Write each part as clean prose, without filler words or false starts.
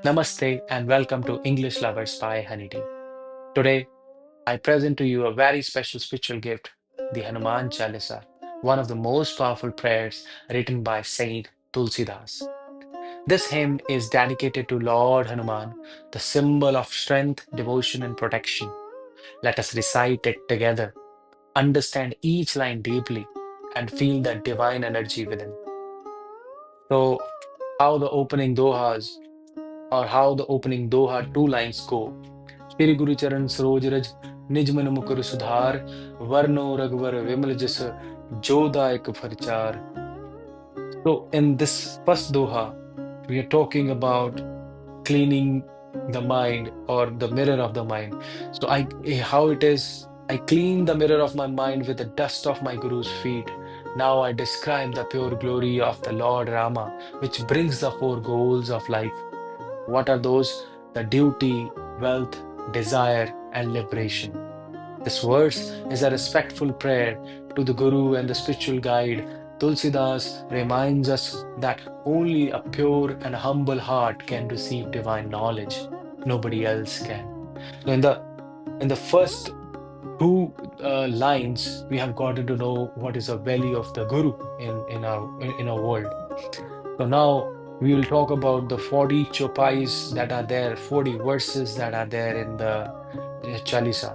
Namaste and welcome to English Lovers by Honeydee. Today, I present to you a very special spiritual gift, the Hanuman Chalisa, one of the most powerful prayers written by Saint Tulsidas. This hymn is dedicated to Lord Hanuman, the symbol of strength, devotion, and protection. Let us recite it together, understand each line deeply, and feel the divine energy within. So, how the opening dohas how the opening doha two lines go. Shri गुरु चरण सरोज रज निज मन मुकुर सुधार वर्णो रघुवर विमल जस जोदायक फरचार. So in this first doha, we are talking about cleaning the mind or the mirror of the mind. So how it is, I clean the mirror of my mind with the dust of my Guru's feet. Now I describe the pure glory of the Lord Rama, which brings the four goals of life. What are those? The duty, wealth, desire, and liberation. This verse is a respectful prayer to the Guru and the spiritual guide. Tulsidas reminds us that only a pure and humble heart can receive divine knowledge. Nobody else can. So in the first two lines, we have gotten to know what is the value of the Guru in our world. So now we will talk about the 40 chopais that are there, 40 verses that are there in the Chalisa.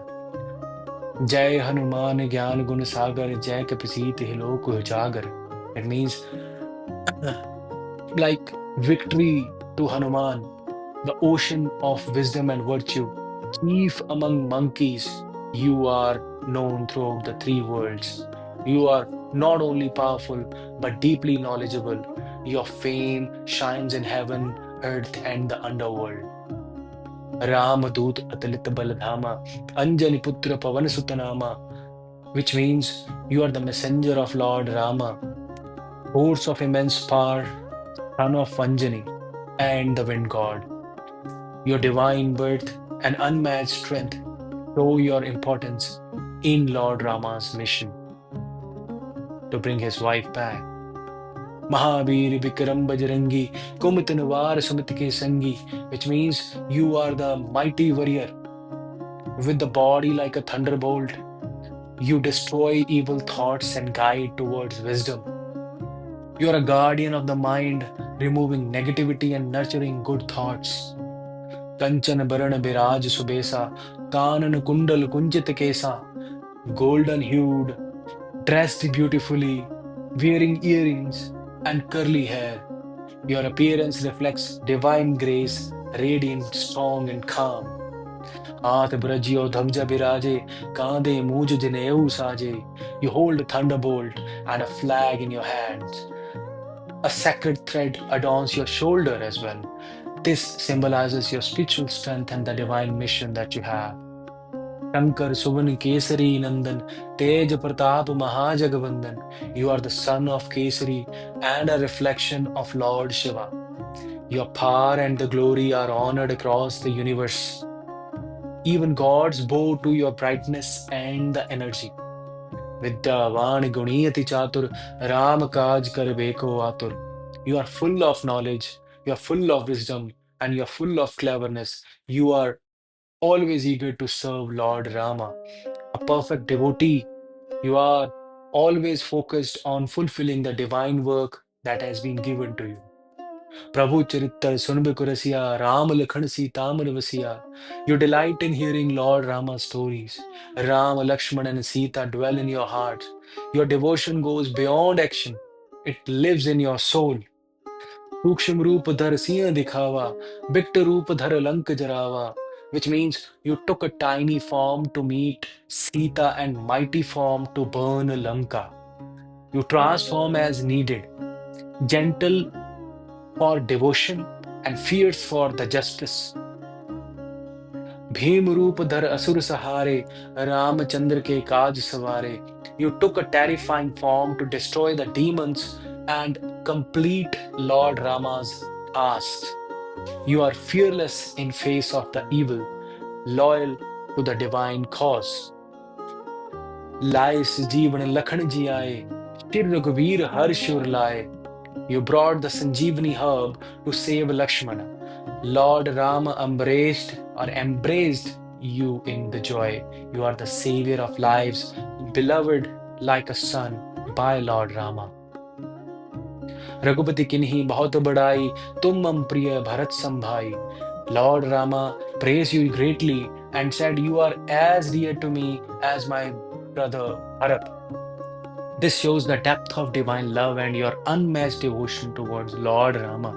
Jai Hanuman Gyan Gun Sagar Jai Kapisit Hiloku Ujagar. It means like victory to Hanuman, the ocean of wisdom and virtue. Chief among monkeys, you are known throughout the three worlds. You are not only powerful but deeply knowledgeable. Your fame shines in heaven, earth, and the underworld. Ramadut Atalit Baladhama, Anjani Putra Pavan Sutanama, which means you are the messenger of Lord Rama, horse of immense power, son of Anjani, and the wind god. Your divine birth and unmatched strength show your importance in Lord Rama's mission to bring his wife back. Mahabir Bikram Bajrangi, Kumitanvar Sumitike Sangi, which means you are the mighty warrior with the body like a thunderbolt. You destroy evil thoughts and guide towards wisdom. You are a guardian of the mind, removing negativity and nurturing good thoughts. Kanchan Barana Biraj Subesa, Kanan Kundal Kunjit Kesa, golden hued, dressed beautifully, wearing earrings and curly hair. Your appearance reflects divine grace, radiant, strong, and calm. हाथ ब्रजियो धवजा बिराजे, कांधे मूज जनेऊ साजे. You hold a thunderbolt and a flag in your hands. A sacred thread adorns your shoulder as well. This symbolizes your spiritual strength and the divine mission that you have. Shankar Suvan Kesari Nandan, Tej Pratap Mahajagvandan. You are the son of Kesari and a reflection of Lord Shiva. Your power and the glory are honored across the universe. Even gods bow to your brightness and the energy. Vidyavan Guniyati Chatur, Ram Kaj Karbeko Atur. You are full of knowledge, you are full of wisdom, and you are full of cleverness. You are always eager to serve Lord Rama, a perfect devotee. You are always focused on fulfilling the divine work that has been given to you. Prabhu Charittar Sunbe Kurasiya, Ram Lakhan Sita Vasiya. You delight in hearing Lord Rama's stories. Ram, Lakshman, and Sita dwell in your heart. Your devotion goes beyond action, it lives in your soul. Suksham Roop Dhar Siya Dikhawa, Bikta Roop Dhar Lank Jarawa, which means you took a tiny form to meet Sita and mighty form to burn Lanka. You transform as needed, gentle for devotion and fierce for the justice. Bhim Roop Dhar Asur Sahare, Ramachandra ke Kaj Savare. You took a terrifying form to destroy the demons and complete Lord Rama's task. You are fearless in face of the evil, loyal to the divine cause. Lai Sajeevan Lakhan ji aaye, Shir Raghuveer har shur laye. You brought the Sanjeevani herb to save Lakshmana. Lord Rama embraced you in the joy. You are the savior of lives, beloved like a son by Lord Rama. Raghupati किन्हीं बहुत बड़ाई, तुम मम प्रिय भरत संभाई. Lord Rama praised you greatly and said, "You are as dear to me as my brother Bharat." This shows the depth of divine love and your unmatched devotion towards Lord Rama.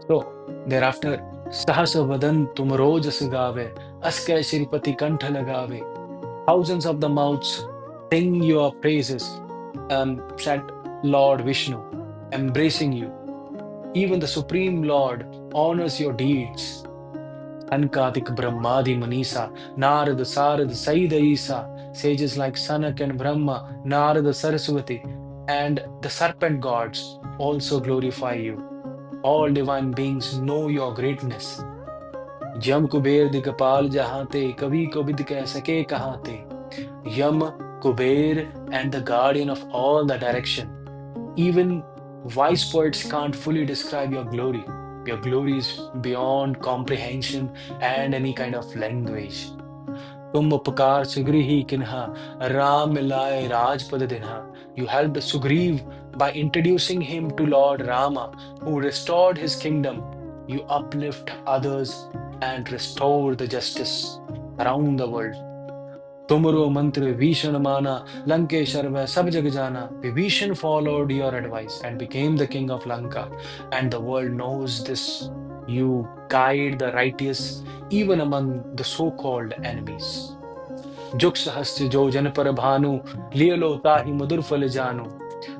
So, thereafter, Sahasa Vadan tum rojas gave, aske Shripati kantha lagave. Thousands of the mouths sing your praises, said Lord Vishnu, embracing you. Even the Supreme Lord honors your deeds. Ankadik Brahmadi Manisa, Narad Sarad Saida Isa, sages like Sanak and Brahma, Narada Saraswati, and the serpent gods also glorify you. All divine beings know your greatness. Yam Kuber Digapal Jahante, Kavi Kobid Keh Sake Kahate. Yam, Kuber, and the guardian of all the direction. Even wise poets can't fully describe your glory. Your glory is beyond comprehension and any kind of language. तुम उपकार सुग्रीही किन्हा राम मिलाए राजपद दिन्हा. You helped Sugriv by introducing him to Lord Rama, who restored his kingdom. You uplift others and restore the justice around the world. तुमरो मंत्र विभीषण माना लंकेश्वर में सब जग जाना. Vibhishan followed your advice and became the king of Lanka, and the world knows this. You guide the righteous even among the so-called enemies. जुग सहस्त्र जो जन पर भानु लिय लो ताहि मधुर फल जानु.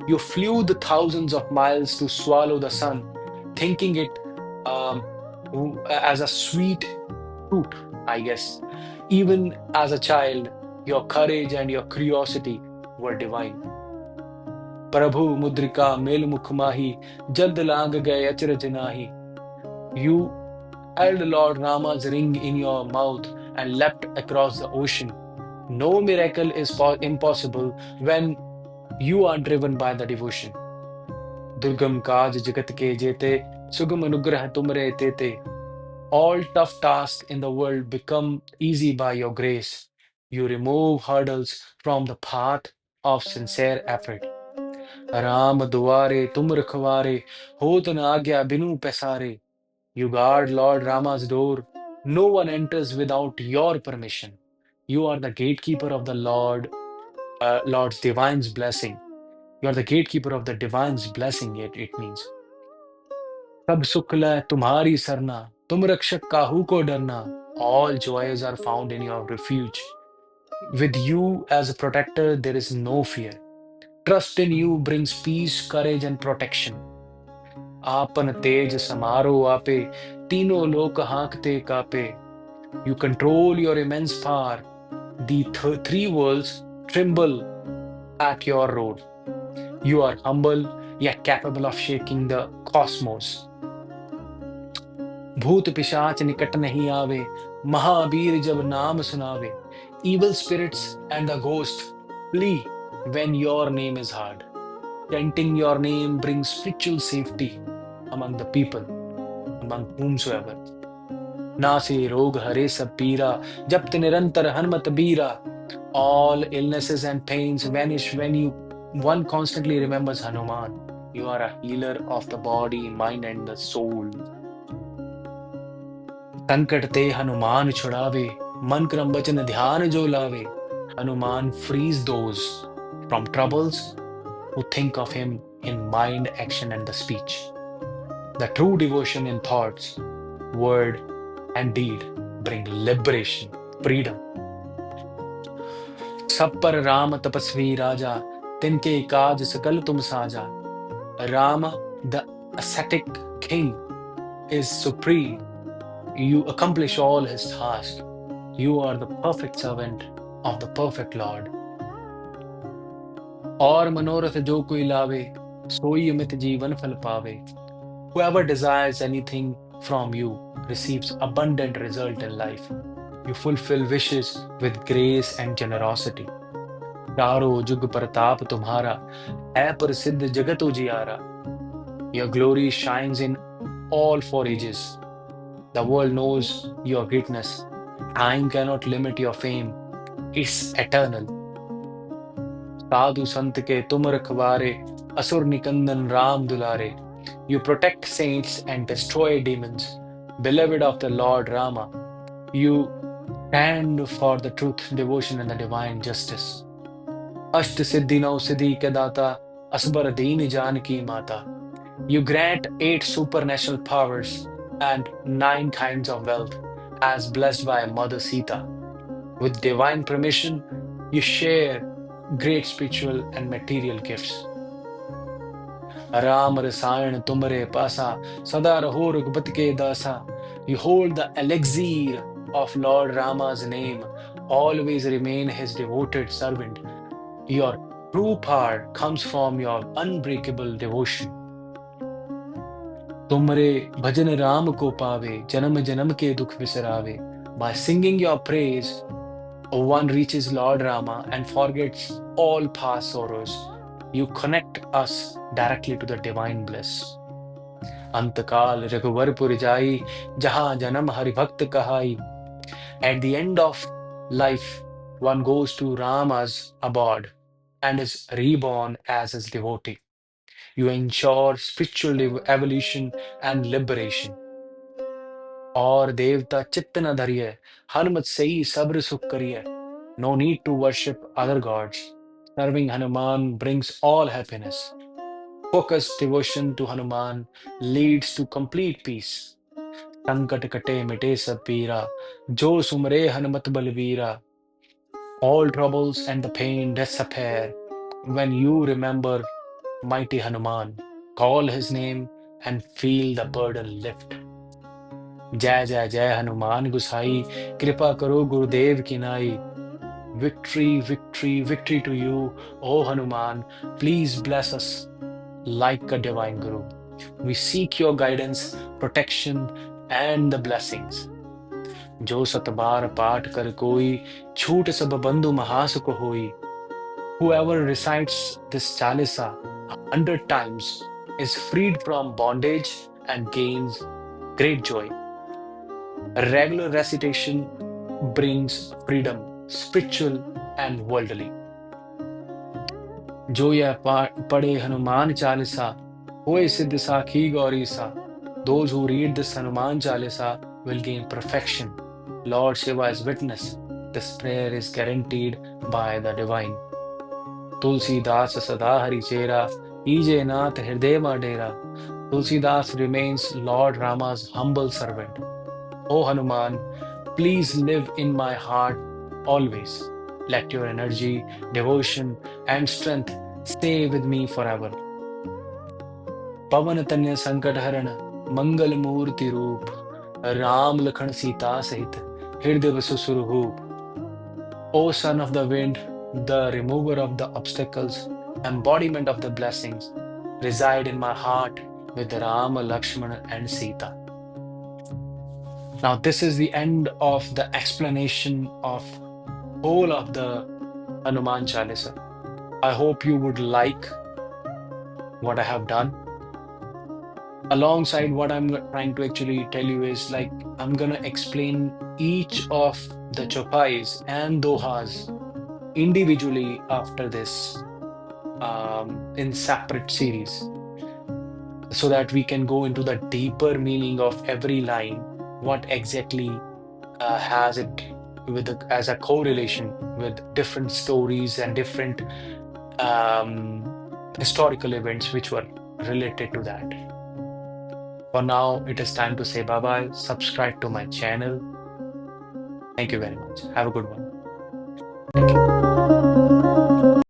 You flew the thousands of miles to swallow the sun, thinking it um, as a sweet fruit, I guess. Even as a child, your courage and your curiosity were divine. Prabhu Mudrika Melmukh Mahi, Jald Lang Gaye Achraj Nahi. You held Lord Rama's ring in your mouth and leapt across the ocean. No miracle is impossible when you are driven by the devotion. Durgam Kaj Jagat Ke Jete, Sugam Anugrah Tumre Tete. All tough tasks in the world become easy by your grace. You remove hurdles from the path of sincere effort. Ram duare tum rakhware, hot na agya binu pesare. You guard Lord Rama's door. No one enters without your permission. You are the gatekeeper of the Lord's divine's blessing. You are the gatekeeper of the divine's blessing, it means. सब सुख लय तुम्हारी सरना, तुम रक्षक काहू को डरना. All joys are found in your refuge. With you as a protector, there is no fear. Trust in you brings peace, courage, and protection. आपन तेज समारो आपे, तीनों लोक हांकते कापे. You control your immense power. The three worlds tremble at your road. You are humble yet capable of shaking the cosmos. भूत पिशाच निकट नहीं आवे, महावीर जब नाम सुनावे. Evil spirits and the ghost flee when your name is heard. Chanting your name brings spiritual safety among the people, among whomsoever. नासे रोग हरे सब पीरा, जपत निरंतर हनुमत बीरा. All illnesses and pains vanish when one constantly remembers Hanuman. You are a healer of the body, mind, and the soul. संकट ते हनुमान छुड़ावे, मन क्रम वचन ध्यान जो लावे. Hanuman frees those from troubles who think of him in mind, action, and the speech. The true devotion in thoughts, word, and deed bring liberation, freedom. सब पर राम तपस्वी राजा, तिनके काज सकल तुम साजा. Rama, the ascetic king, is supreme. You accomplish all his tasks. You are the perfect servant of the perfect Lord. और मनोरथ जो कोई लावे, सोई अमित जीवन फल पावे. Whoever desires anything from you receives abundant result in life. You fulfill wishes with grace and generosity. चारों जुग प्रताप तुम्हारा, है प्रसिद्ध जगत उजियारा. Your glory shines in all four ages. The world knows your greatness. Time cannot limit your fame. It's eternal. साधु संत के तुम रखवारे, असुर निकंदन राम दुलारे. You protect saints and destroy demons, beloved of the Lord Rama. You stand for the truth, devotion, and the divine justice. अष्ट सिद्धि नौ सिद्धि के दाता, असबर दीन जानकी माता. You grant 8 supernatural powers and 9 kinds of wealth, as blessed by Mother Sita. With divine permission, you share great spiritual and material gifts. Ram रसायन तुमरे पासा, सदा रहो रघुपति के दासा. You hold the elixir of Lord Rama's name, always remain his devoted servant. Your true power comes from your unbreakable devotion. तुमरे भजन राम को पावे, जन्म जन्म के दुख बिसरावे. By singing your praise, one reaches Lord Rama and forgets all past sorrows. You connect us directly to the divine bliss. अंतकाल Raghuvarpur जाई, जहां जन्म हरि भक्त कहाई. At the end of life, one goes to Rama's abode and is reborn as his devotee. You ensure spiritual evolution and liberation. और देवता चित्त न धरिय, हनुमत सही सब्र सुख करिय. No need to worship other gods. Serving Hanuman brings all happiness. Focused devotion to Hanuman leads to complete peace. संकट कटे मिटे सब पीरा, जो सुमरे Hanumat बलवीरा. All troubles and the pain disappear when you remember mighty Hanuman. Call his name and feel the burden lift. जय जय जय हनुमान गुसाई, कृपा करो गुरुदेव की नाई. Victory, victory, victory to you, O Hanuman. Please bless us like a divine Guru. We seek your guidance, protection, and the blessings. जो सतबार पाठ कर कोई, छूट सब बंधु महास को होई. Whoever recites this Chalisa 100 times is freed from bondage and gains great joy. Regular recitation brings freedom, spiritual and worldly. जो यह पढ़े हनुमान चालीसा, होए सिद्ध साखी गौरी सा. Those who read this Hanuman Chalisa will gain perfection. Lord Shiva is witness. This prayer is guaranteed by the divine. Tulsidas sada hari chera, ije nath hriday ma dera. Tulsidas remains Lord Rama's humble servant. O Hanuman, please live in my heart always. Let your energy, devotion, and strength stay with me forever. पवन तनय संकट हरण, मंगल मूर्ति रूप. राम लखन सीता सहित, हृदय Basu सुरभूप. O son of the wind, the remover of the obstacles, embodiment of the blessings, reside in my heart with Rama, Lakshmana, and Sita. Now, this is the end of the explanation of whole of the Hanuman Chalisa. I hope you would like what I have done. Alongside what I'm trying to actually tell you is like I'm gonna explain each of the chopais and dohas individually after this in separate series, so that we can go into the deeper meaning of every line, what exactly has it with as a correlation with different stories and different historical events which were related to that. For now, it is time to say bye-bye. Subscribe to my channel. Thank you very much. Have a good one. Thank you.